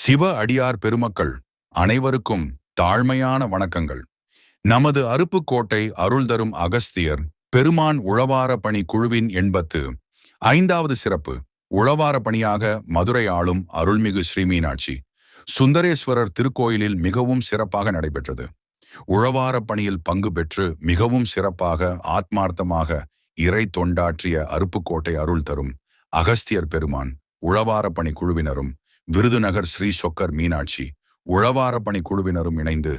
சிவ அடியார் பெருமக்கள் அனைவருக்கும் தாழ்மையான வணக்கங்கள். நமது அருப்புக்கோட்டை அருள் தரும் அகஸ்தியர் பெருமான் உழவார பணி குழுவின் 85வது சிறப்பு உழவார பணியாக மதுரை ஆளும் அருள்மிகு ஸ்ரீ மீனாட்சி சுந்தரேஸ்வரர் திருக்கோயிலில் மிகவும் சிறப்பாக நடைபெற்றது. உழவார பணியில் பங்கு பெற்று மிகவும் சிறப்பாக ஆத்மார்த்தமாக இறை தொண்டாற்றிய அருப்புக்கோட்டை அருள் தரும் அகஸ்தியர் பெருமான் உழவார பணி குழுவினரும் விருதுநகர் ஸ்ரீ சொக்கர் மீனாட்சி உழவார பணி குழுவினரும் இணைந்து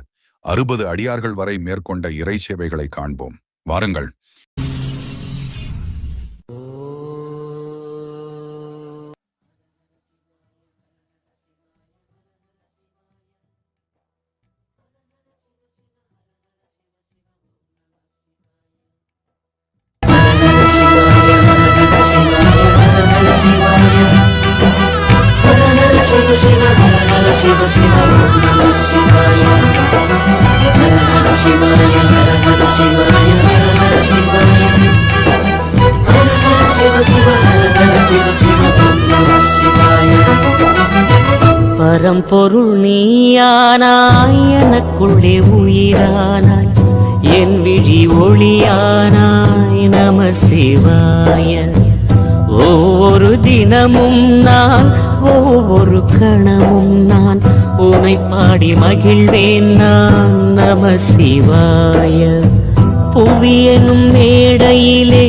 60 அடியார்கள் வரை மேற்கொண்ட இறை சேவைகளை காண்போம். வாருங்கள். பரம்பொருள் நீயானாய், எனக்குள்ளே உயிரானாய், என் விழி ஒளியானாய், நம சிவாய. ஒவ்வொரு தினமும் நான், ஒவ்வொரு கணமும் நான் உனை பாடி மகிழ்வேன் நான், நம சிவாய. புவியனும் மேடையிலே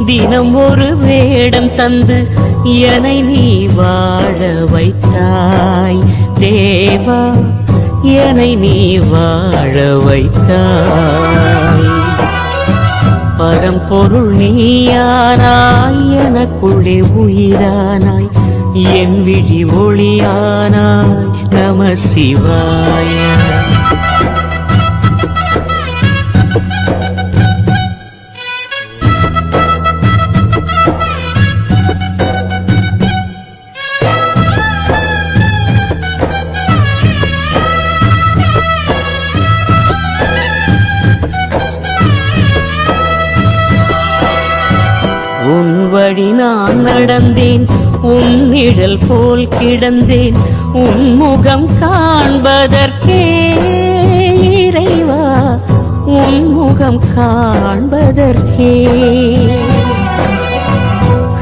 தினம் ஒரு வேடம் தந்து என்னை நீ வாழ வைத்தாய் தேவா, என்னை நீ வாழ வைத்தாய். பரம்பொருள் நீயானாய், எனக்குள்ளே உயிரானாய், என் விழி ஒளியானாய், நம சிவாய. உன் வழி நான் நடந்தேன், உன் நிழல் போல் கிடந்தேன், உன் முகம் காண்பதற்கே இறைவா, உன் முகம் காண்பதற்கே.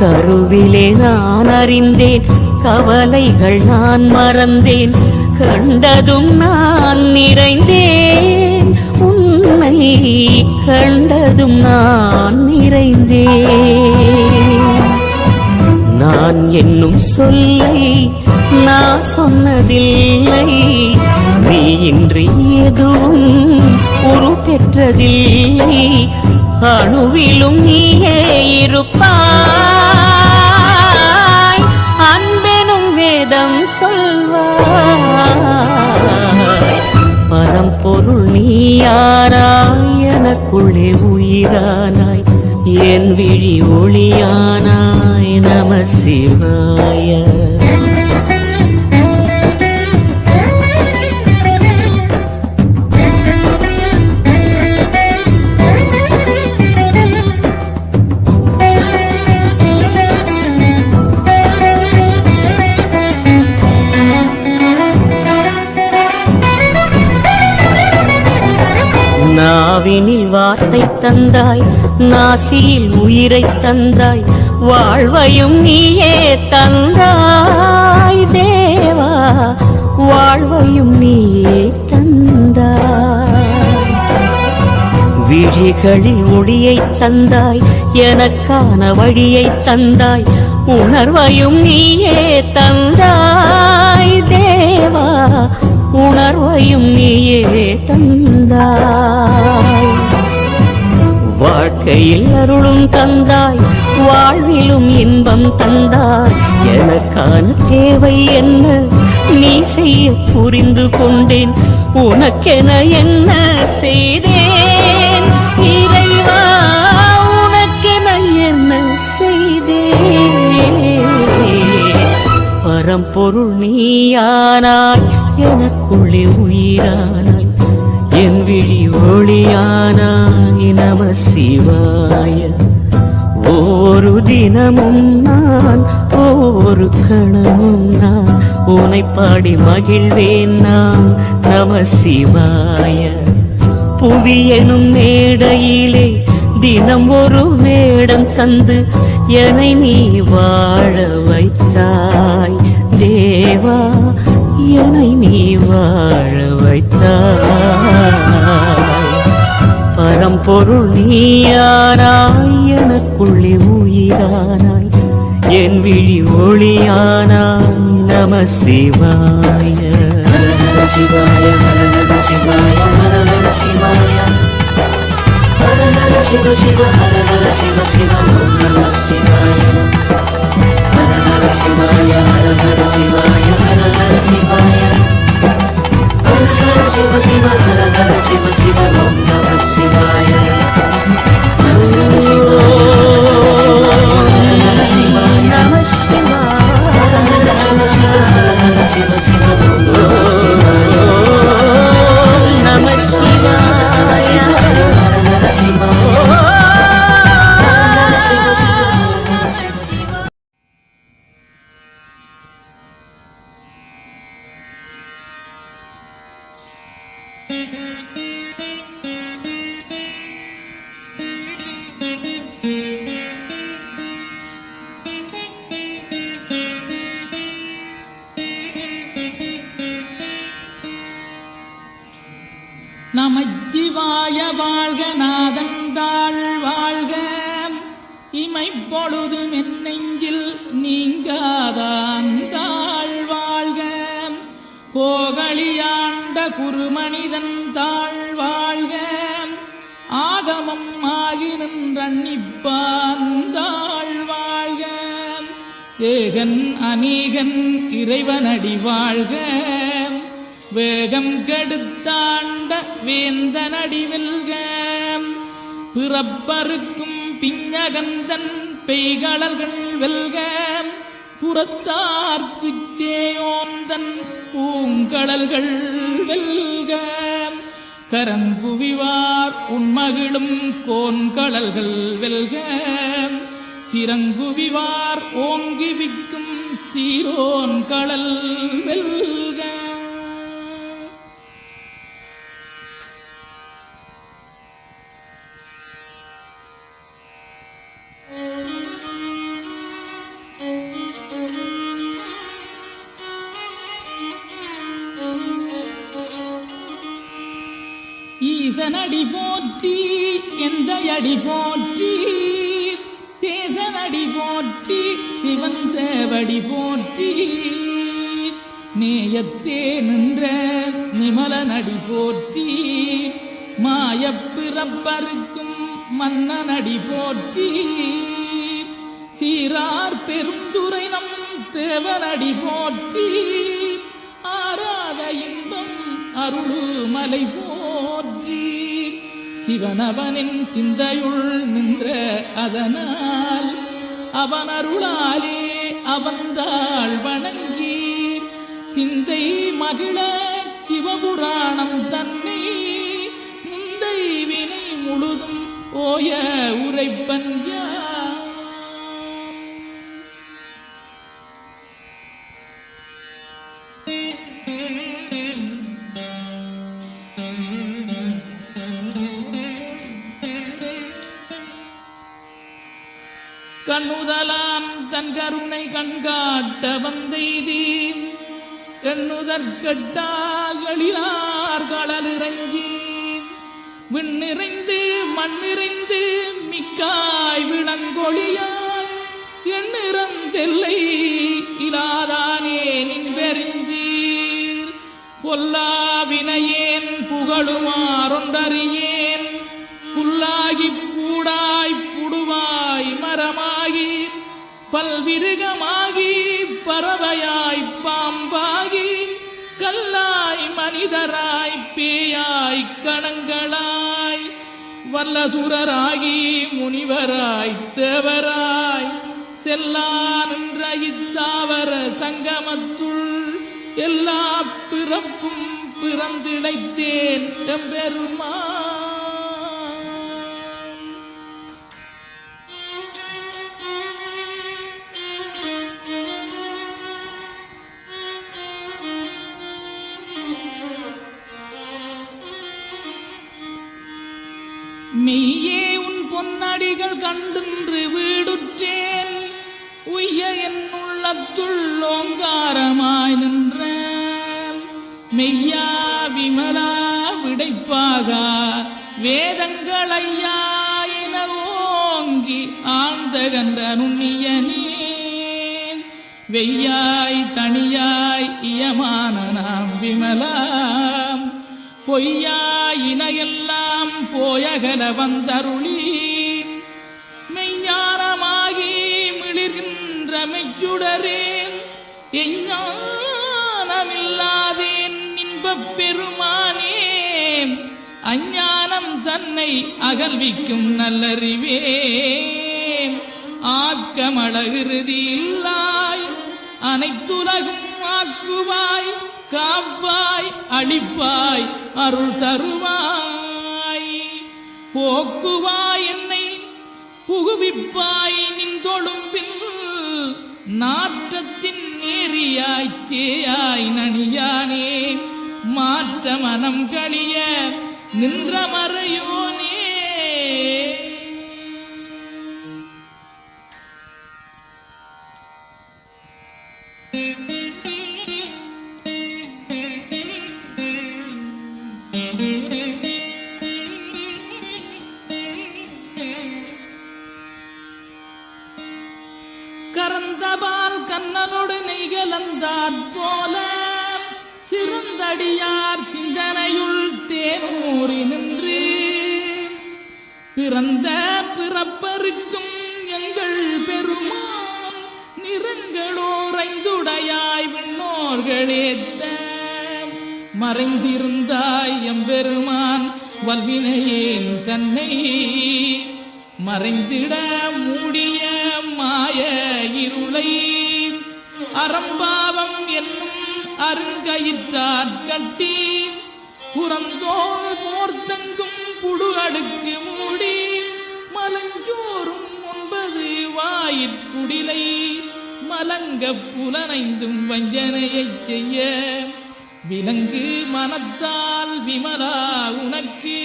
கருவிலே நான் அறிந்தேன், கவலைகள் நான் மறந்தேன், கண்டதும் நான் நிறைந்தேன், உன்னை கண்டதும் நான் நிறைந்தேன். நான் என்னும் சொல்லை நான் சொன்னதில்லை, நீ இன்றி எதுவும் உரு பெற்றதில்லை, அணுவிலும் நீயே இருப்பாய், அன்பெனும் வேதம் சொல்வாய். பரம்பொருள் நீயானாய், எனக்குள்ளே உயிரானாய், என் விழி ஒளியானாய், நம சிவாய. நாவினில் வார்த்தை தந்தாய், நாசியில் உயிரை தந்தாய், வாழ்வையும் நீயே தந்தாய் தேவா, வாழ்வையும் நீயே தந்தாய். விழிகளில் ஒளியை தந்தாய், எனக்கான வழியை தந்தாய், உணர்வையும் நீயே தந்தாய் தேவா, உணர்வையும் நீயே தந்தாய். வாழ்க்கையில் அருளும் தந்தாய், வாழ்விலும் இன்பம் தந்தாய், எனக்கான தேவை என்ன நீ செய்ய புரிந்து கொண்டேன், உனக்கென என்ன செய்தேன் இறைவா, உனக்கென என்ன செய்தேன். பரம்பொருள் நீயானாய், எனக்குள்ளே உயிரானாய், என் விழி ஒளியானாய், நம சிவாய. ஒவ்வொரு தினமும் நான் ஒவ்வொரு கணமும் நான் உனை பாடி மகிழ்வேன் நான். நம சிவாய. புவியெனும் மேடையிலே தினம் ஒரு வேடம் தந்து என்னை நீ வாழ வைத்தாய் தேவா, என்னை நீ வாழ வைத்தாய். பரம்பொருள் நீயானாய், எனக்குள்ளே உயிரானாய், என் விழி ஒளியானாய். நம சிவாய. ஹர சிவாய, ஹர சிவாய, ஹர சிவாய, ஹர சிவ சிவ, ஹர சிவ சிவ, ஓம் நம சிவாய. ஹர சிவாய, ஹர சிவாய, ஹர சிவாய, ஹர சிவ சிவ, ஹர சிவ சிவ, ஓம் நம சிவாய. ஹர சிவாய, ஹர சிவாய, நம சிவாய. ஹர சிவ சிவ, ஹர சிவ சிவ, ஓம் நம சிவாய. நம சிவாய. ஹர சிவாய. நமச்சிவாய வாழ்க, நாதந்தாள் வாழ்க, இமைப்பொழுதும் என் நெஞ்சில் நீங்காதான் தாழ் வாழ்க. போகலியாண்ட குருமனிதன் தாழ் வாழ்க, ஆகமம் ஆகி நின்றன்னிப்பான் தாழ் வாழ்க. ஏகன் அநீகன் இறைவனடி வாழ்க, வேகம் கெடுத்தாண்ட வேந்தனடி வெல்க. பிறப்பருக்கும் பிஞகந்தன் பெய்களர்கள் வெல்க, புறத்தார்க்குச் சேயோந்தன் பூங்கடல்கள் வெல்க. கரங்குவிவார் உண்மகிழும் கோன்கடல்கள் வெல்க, சிறங்குவிவார் ஓங்கி விக்கும் சீரோன் கடல் வெல்க. ஈசனடி போற்றி, எந்த அடி போற்றி, தேசனடி போற்றி, சிவன் சேவடி போற்றி. நேயத்தே நின்ற நிமலனடி போற்றி, மாயப்பிறப்பருக்கும் மன்னனடி போற்றி. சீரார் பெருந்துரை நம் தேவனடி போற்றி, ஆராத இன்பம் அருளுமலை போற்றி. சிவனவனின் சிந்தையுள் நின்ற அதனால், அவன் அருளாலே அவந்தாள் வணங்கி, சிந்தை மகிழ சிவபுராணம் தன்னை, முந்தை வினை முழுதும் ஓய உரைப்பன் யான். கண்ணுதலாம் தன் கருணை கண்காட்ட வந்தெய்தி, எண்ணுதற்கட்டாகளிலார் களலிறங்கி, விண்ணிறைந்து மண்ணிறைந்து மிக்காய் விளங்கொழியாய், எண்ணிறந்தெல்லை இலாதானே நின்பெறிந்தீர். பொல்லாவினையேன் புகழுமாறொன்றறியேன், புல்லாகிப் பூடாய் புடுவாய் மரமாகி, பல்விருகமாகி பறவையாய் பாம்பாகி, கல்லாய் மனிதராய் பேயாய் கணங்களாய், வல்லசுரராகி முனிவராய் தேவராய், செல்லா நின்ற இத்தாவர சங்கமத்துள், எல்லா பிறப்பும் பிறந்திழைத்தேன் எம்பெருமான். பொன்னடிகள் கண்டின்று வீடுற்றேன் உய்ய என் உள்ளத்துள் ஓங்காரமாய் நின்ற மெய்யா விமலா விடைப்பாக வேதங்களையா என ஓங்கி ஆழ்ந்தகன்ற நுண்ணியனே வெய்யாய் தனியாய் இயமான நாம் விமலாம் பொய்யாயினையெல்லாம் போயகல வந்தருளி மெய்ஞானமாகி மிளிர்கின்ற மெய்ச்சுடரே எஞ்ஞானமில்லாதேன் இன்பப் பெருமானே அஞ்ஞானம் தன்னை அகல்விக்கும் நல்லறிவே ஆக்கமழகிருதி இல்லாய் அனைத்துலகும் ஆக்குவாய் காப்பாய் அளிப்பாய் அருள் தருவாய் போக்குவாய் என்னை புகுவிப்பாய் நின் தொழும்பில் நாற்றத்தின் நேரியாய் சேயாய் நனியானே மாற்ற மனம் கழிய நின்ற மறையோனே. கரந்தபால் கண்ணனோடு நெய்கலந்தாற் போல சிறந்தடியார் சிந்தனையுள் தேனூறி நின்று பிறந்த பிறப்பருக்கும் எங்கள் பெருமான் நிறங்களோரைந்துடையாய் விண்ணோர்களேத்த மறைந்திருந்தாய் எம்பெருமான் வல்வினையேன் தன்னை மறைந்திட மூடிய மாய இருளை அறம்பாவம் என்னும் அருங்கயிற்றாற் கட்டி புறந்தோல் போர்த்தங்கும் புடு அடுக்கு மூடி மலஞ்சோறும் 9 வாயிற்குடிலை மலங்க புலனைந்தும் வஞ்சனையைச் செய்ய விலங்கு மனத்தால் விமலா உனக்கு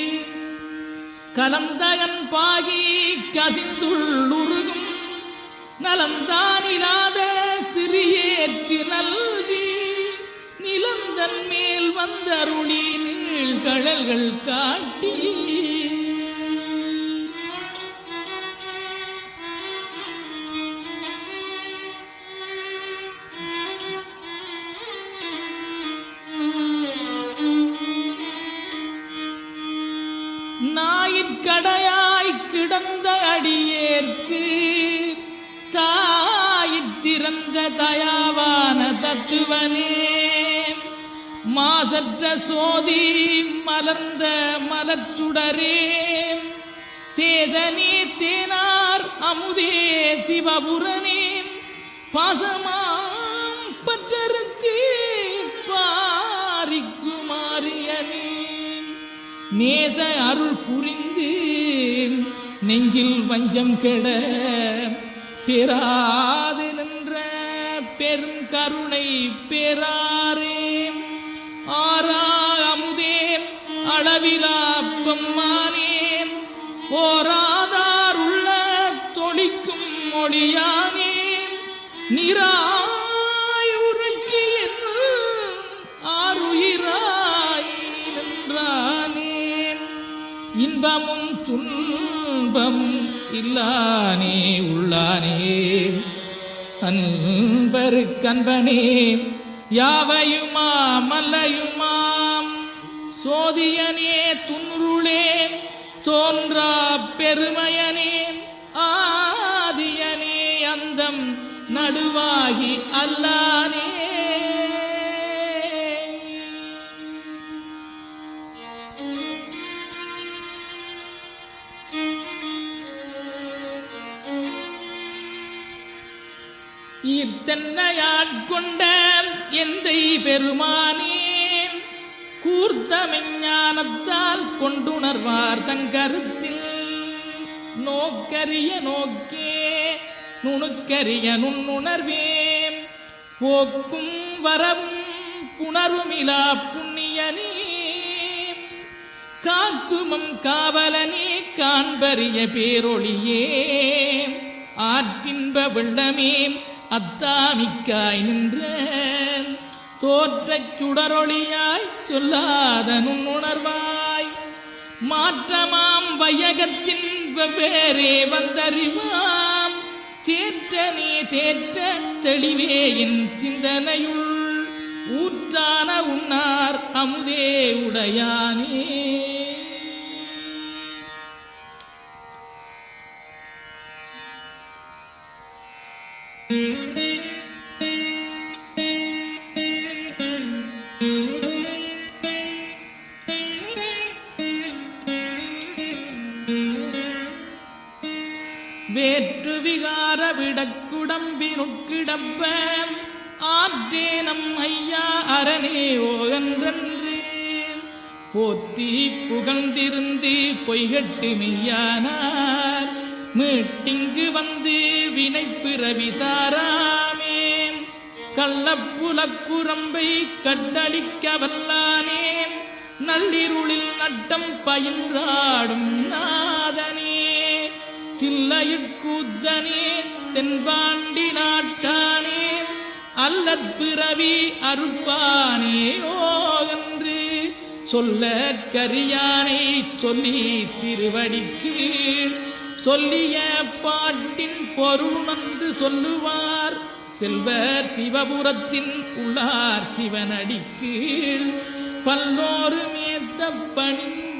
கலந்தகன் பாகி கதிந்துள்ளுருகும் நலந்தானிலாத சிறியேற்கு நல்கி நிலந்தன் மேல் வந்தருளி நீழ்கழல்கள் காட்டி நாயிற்கடையாய் கிடந்த அடியேற்கு தாயிறந்த தயாவான தத்துவனே மாசற்ற சோதி மலர்ந்த மலச்சுடரே தேதனே தேனார் அமுதே சிவபுரனே பாசமாம் பற்றறுத்து பாரிக்குமாரியனே நேச அருள் புரிந்து நெஞ்சில் வஞ்சம் கெட பெறாது நின்ற பெரும் கருணை பெறாரே ஆரா அமுதே அளவிலா பெம்மானே ஓராதார் உள்ள தொழிக்கும் மொழியானே நிராய் உருக்கி ஆறுயிராய் நின்றானே இன்பமும் துன்பம் இல்லானே உள்ளானே அன்பருக்கன்பனே யாவையுமா மல்லையுமாம் சோதியனே துன்ருளே தோன்றா பெருமையனே ஆதியனே அந்தம் நடுவாகி அல்லானே ஈர்த்தன்னையாட்கொண்ட எந்தை பெருமானே கூர்த்தமெஞ்ஞானத்தால் கொண்டுணர்வார் தங்கருத்தில் நோக்கரிய நோக்கே நுணுக்கரிய நுண்ணுணர்வே போக்கும் வரவும் புணர்வுமிலா புண்ணியனே காக்குமம் காவலனே காண்பரிய பேரொளியே ஆற்றின்ப வெள்ளமே அத்தாமிக்காய் நின்ற தோற்றச் சுடரொளியாய் சொல்லாத நுண்ணுணர்வாய் மாற்றமாம் வையகத்தின் வெவ்வேறே வந்தறிவாம் தேற்றனே தேற்ற தெளிவே என் சிந்தனையுள் ஊற்றான உன்னார் அமுதே உடையானே. வேற்று விகார விடக்குடம்பினுக்கிடப்ப ஆற்றேனம் ஐயா அரணேயோ என்றன்று போற்றி புகழ்ந்திருந்து பொய்கட்டு மெய்யானார் மீட்டிங்கு வந்து வினைப்பிறவி தாராமே கள்ளப்புலக்குரம்பை கட்டளிக்க வல்லானே நள்ளிருளில் நட்டம் பயின்றாடும் நாதனே தில்லையுட்கூத்தனே தென்பாண்டி நாட்டானே அல்லற்பிறவி அருப்பானே ஓகன்று சொல்ல கரியானை சொல்லி திருவடிக்கு சொல்லிய பாட்டின் பொருளுணர்ந்து சொல்லுவார் செல்வர் சிவபுரத்தின் உள்ளார் சிவனடிக்கு பல்லோரு மேத்த பணிந்து.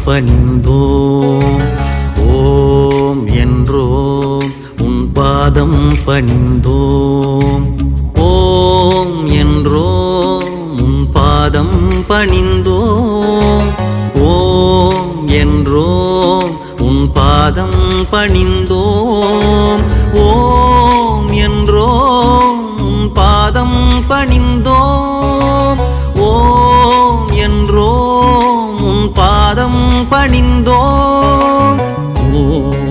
பணிந்தோம் ஓம் என்றோம் உன் பாதம் பணிந்தோம் ஓம் என்றோம் உன் பாதம் பணிந்தோம் ஓம் என்றோம் உன் பாதம் பணிந்தோம் ஓம் என்றோம் உன் பாதம் பணிந்தோம் ஓம் என்றோம் உன் பாதம் பணிந்தோம் ஓம்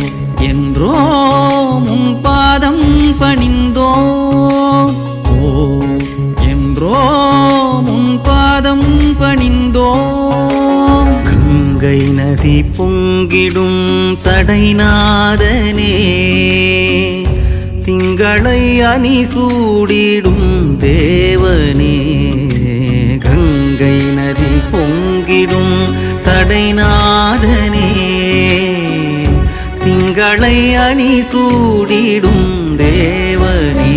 என்றோம் உன் பாதம் பணிந்தோம் ஓம் என்றோம் உன் பாதம் பணிந்தோம் கங்கை நதி பொங்கிடும் சடைநாதனே திங்களை அணி சூடிடும் தேவனே கங்கை நதி பொங்கிடும் சடைநாதனே திங்களை அணி சூடிடும் தேவனே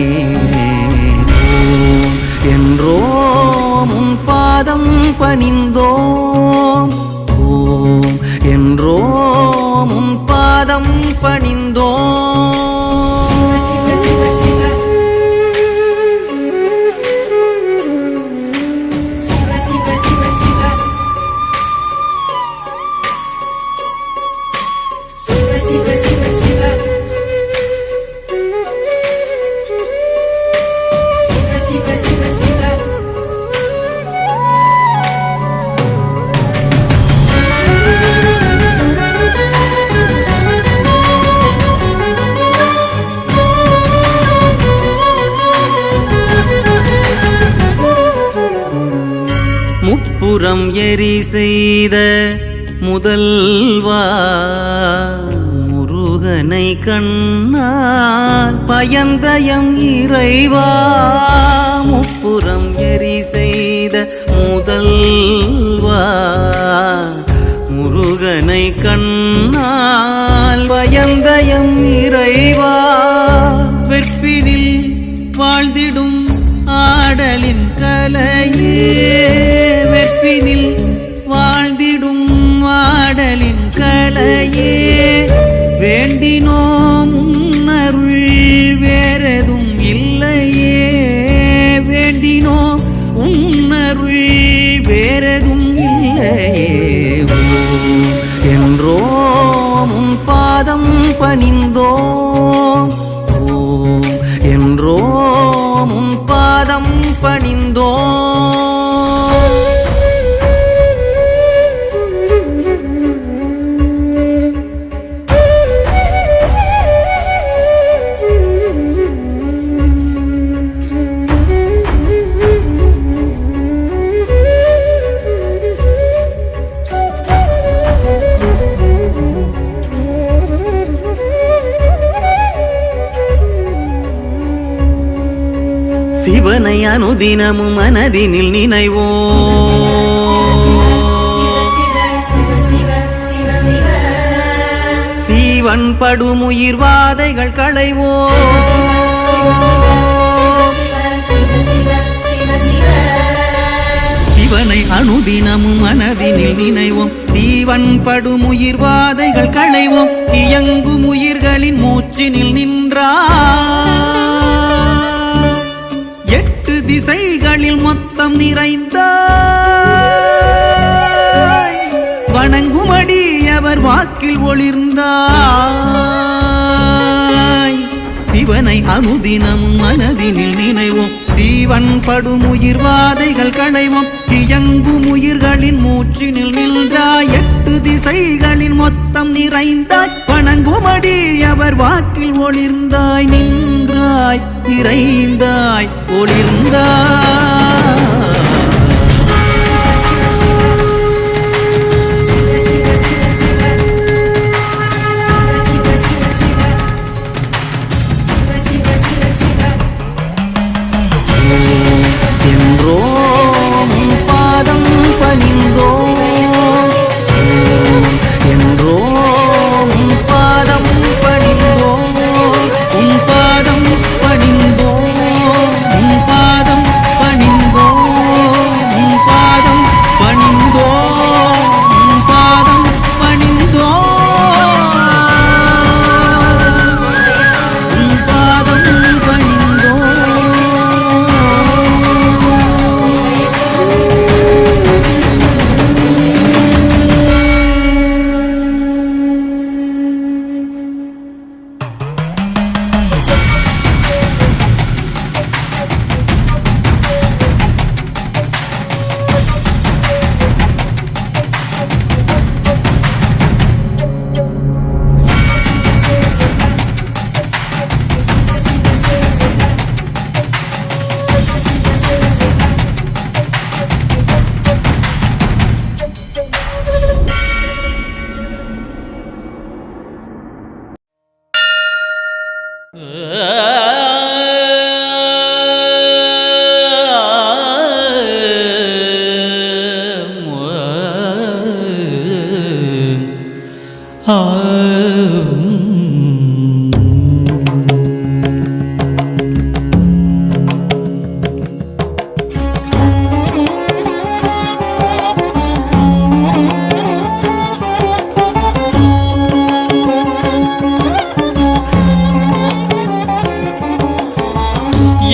ஓம் என்றோம் உன் பாதம் பணிந்தோம் ஓம் என்றோம் உன் பாதம் பணிந்தோம் முப்புறம் எரி செய்த முதல்வா முருகனை கண்ணால் பயந்தயம் இறைவா முப்புறம் எரி செய்த முதல்வா சிவனை கண்ணால் பயந்தயம் இறைவா வெற்பினில் வாழ்ந்திடும் ஆடலின் கலையே வெற்பினில் வாழ்ந்திடும் ஆடலின் கலையே வேண்டினோம் உன்னருள் வேறெதும் இல்லையே வேண்டினோம் உன்னருள் வேறெதும் இல்லையே என்றோம் உன் பாதம் பணிந்தோம் ஓம் என்றோம் உன் பாதம் பணிந்தோம் சிவனை அனுதினமும் மனதினில் நினைவோம் சீவன் படுமுயிர் வாதைகள் களைவோம் சிவனை அனுதினமும் மனதினில் நினைவோம் சீவன் படுமுயிர் வாதைகள் களைவோம் இயங்கும் உயிர்களின் மூச்சினில் நின்றார் எட்டு திசைகளில் மொத்தம் நிறைந்த வணங்குமடி அவர் வாக்கில் ஒளிர்ந்தாய் சிவனை அனுதினமும் மனதினில் நினைவோம் சீவன் படுமுயிர் வாதைகள் களைவோம் இயங்கும் உயிர்களின் மூச்சினில் நின்றாய் எட்டு திசைகளின் மொத்தம் நிறைந்தாய் வணங்குமடி அவர் வாக்கில் ஒளிர்ந்தாய் நின்றாய் நிறைந்தாய் ஒளிர்ந்தாய் என்றோம் உன் பாதம் பணிந்தோம் என்றோம் உன் பாதம் பணிந்தோம் உன் பாதம் பணிந்தோம் உன் பாதம் பணிந்தோம் உன் பாதம் பணிந்தோம் உன் பாதம் பணிந்தோம் உன் பாதம் பணிந்தோம்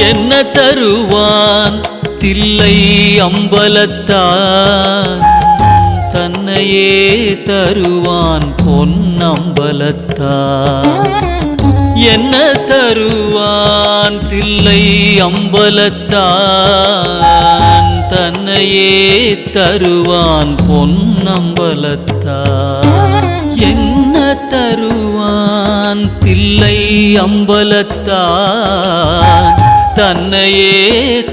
என்ன தருவான் தில்லை அம்பலத்தான் தன்னையே தருவான் பொன்னம்பலத்தான் என்ன தருவான் தில்லை அம்பலத்தான் தன்னையே தருவான் பொன்னம்பலத்தான் என்ன தருவான் தில்லை அம்பலத்தான் தன்னையே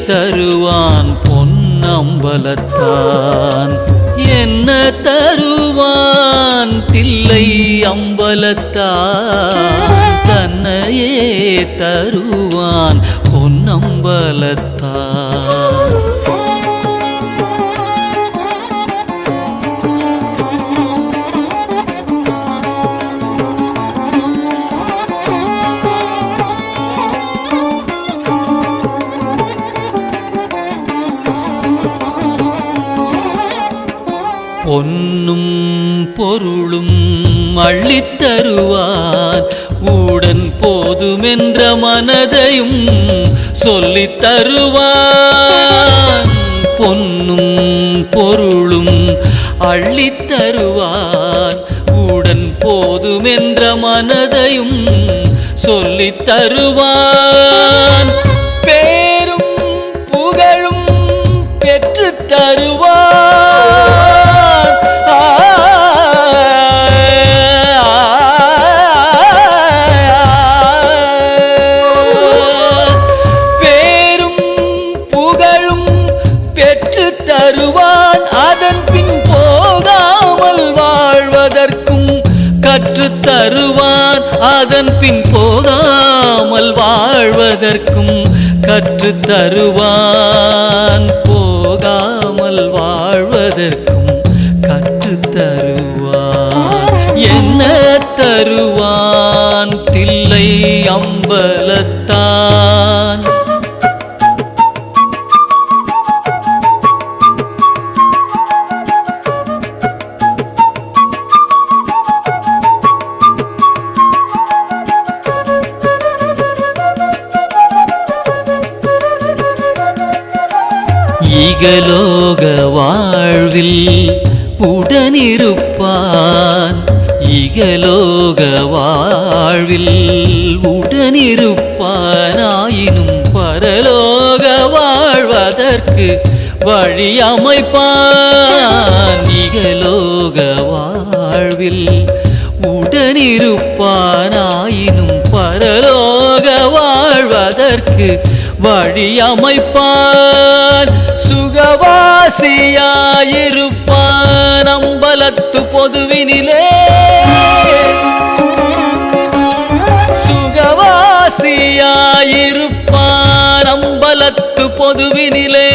தருவான் பொன்னம்பலத்தான் என்ன தருவான் தில்லை அம்பலத்தான் தன்னையே தருவான் பொன்னம்பலத்தான் பொன்னும் பொருளும் அள்ளித் தருவான் உடன் போதுமென்ற மனதையும் சொல்லித் தருவான் பொன்னும் பொருளும் அள்ளித் தருவான் உடன் போதுமென்ற மனதையும் சொல்லித் தருவான் பேரும் புகழும் பெற்றுத் தருவான் பேரும் புகழும் பெற்றுத் தருவான் அதன் பின் போகாமல் வாழ்வதற்கும் கற்றுத் தருவான் அதன் பின் போகாமல் வாழ்வதற்கும் கற்றுத் தருவான் போகாமல் வாழ்வதற்கும் கற்றுத் தருவான் என்ன தருவான் தில்லை அம்பலத்தான் இகலோக வாழ்வில் உடனிருப்பான் இகலோக வாழ்வில் உடனிருப்பானாயினும் பரலோக வாழ்வதற்கு வழி அமைப்பான் இகலோக வாழ்வில் உடனிருப்பானாயினும் பரலோக வாழ்வதற்கு வழி அமைப்பான் சுகவாசியாயிருப்பான் அம்பலத்து பொதுவினிலே சுகவாசியாயிருப்பான் அம்பலத்து பொதுவினிலே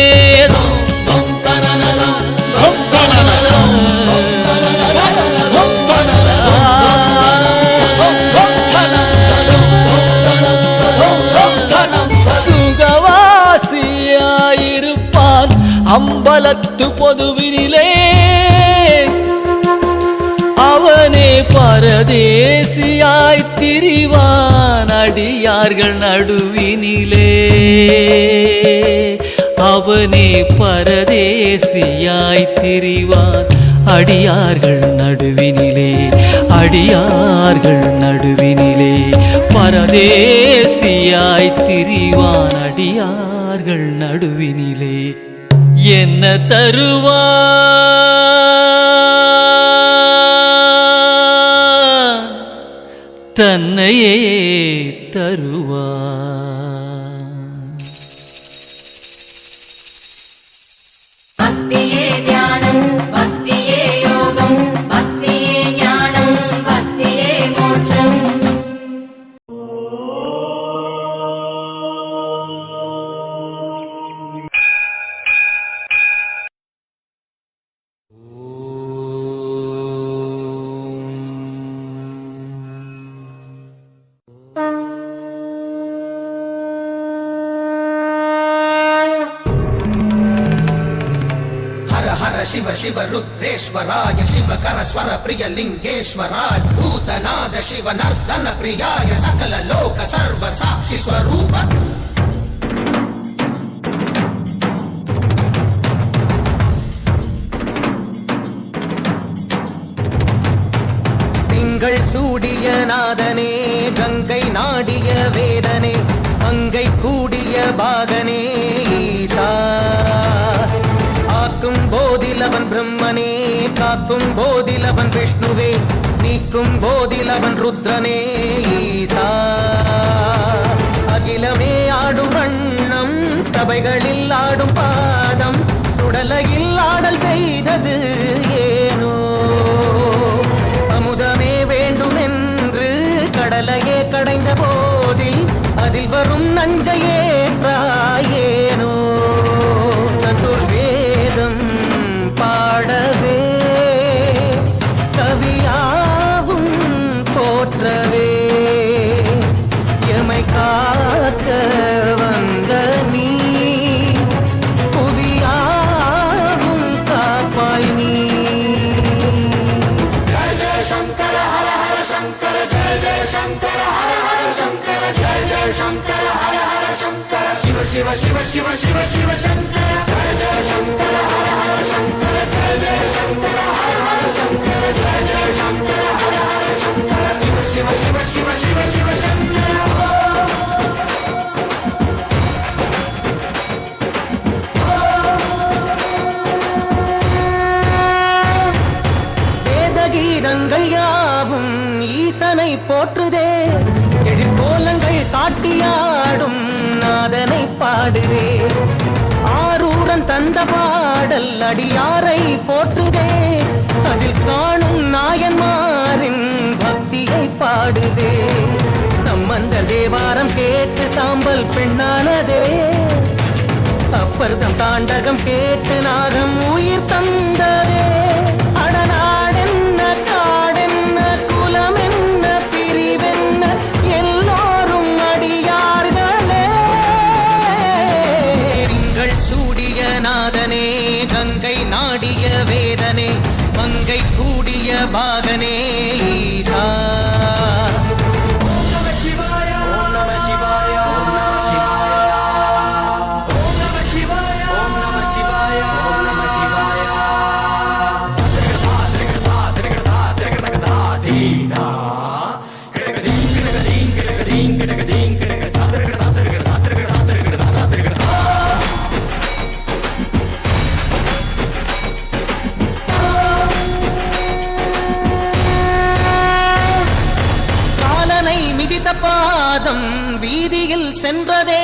சுகவாசியாயிருப்பான் அம்பலத்து பொதுவினிலே அவனே பரதேசியாய் திரிவான் அடியார்கள் நடுவினிலே அவனே பரதேசியாய் திரிவான் அடியார்கள் நடுவினிலே அடியார்கள் நடுவினிலே பரதேசியாய் திரிவான் அடியார்கள் நடுவினிலே என்ன தருவான் தன்னையே தருவான் பக்தியே தியானம் பக்தியே யோகம் பக்தியே ஞானம் பக்தியே மோட்சம் शिव शिव रुद्रेश्वराय शिवकर स्वर प्रिय लिंगेश्वराय भूतनाद शिव नर्दन प्रियाय सकल लोक सर्व साक्षि स्वरूप திங்கள் சூடிய நாதனே கங்கை நாடிய வேதனே மங்கை கூடிய பாகனே ஈசா ஆக்கும் போதிலவன் பிரம்மனே காக்கும் போதிலவன் விஷ்ணுவே நீக்கும் போதிலவன் ருத்ரனே ஈசா அகிலமே ஆடும் வண்ணம் சபைகளில் ஆடும் பாதம் சுடலையில் ஆடல் செய்தது ஏனோ அமுதமே வேண்டுமென்று கடலையே கடைந்த போதில் அதில் வரும் நஞ்சையே ஏனோ சதுர்வேதம் பாடவே கவியாவும் போற்றவே எமை காக்க வந்த நீ புவியாவும் காப்பாய் நீ வேதகீதங்கள் யாவும் ஈசனை போற்றுதே எழிற்கோலங்கள் காட்டியாடும் நாதனை பாடுதே ஆரூரன் தந்த பாடல் அடியாரை போற்றுதே அதில் காணும் நாயன்மாரின் பக்தியை பாடுதே நம்மந்த தேவாரம் கேட்டு சாம்பல் பெண்ணானதே அப்பர்தம் தாண்டகம் கேட்டு நாகம் உயிர் தந்ததே அடநாடென்ன காடென்ன குலமென்ன பிரிவென்ன எல்லோரும் அடியார்களே திங்கள் சூடிய நாதனே கங்கை நாடிய வேதனே மங்கை கூடிய பாகனே ஈசா காலனை மிதித்த பாதம் வீதியில் சென்றதே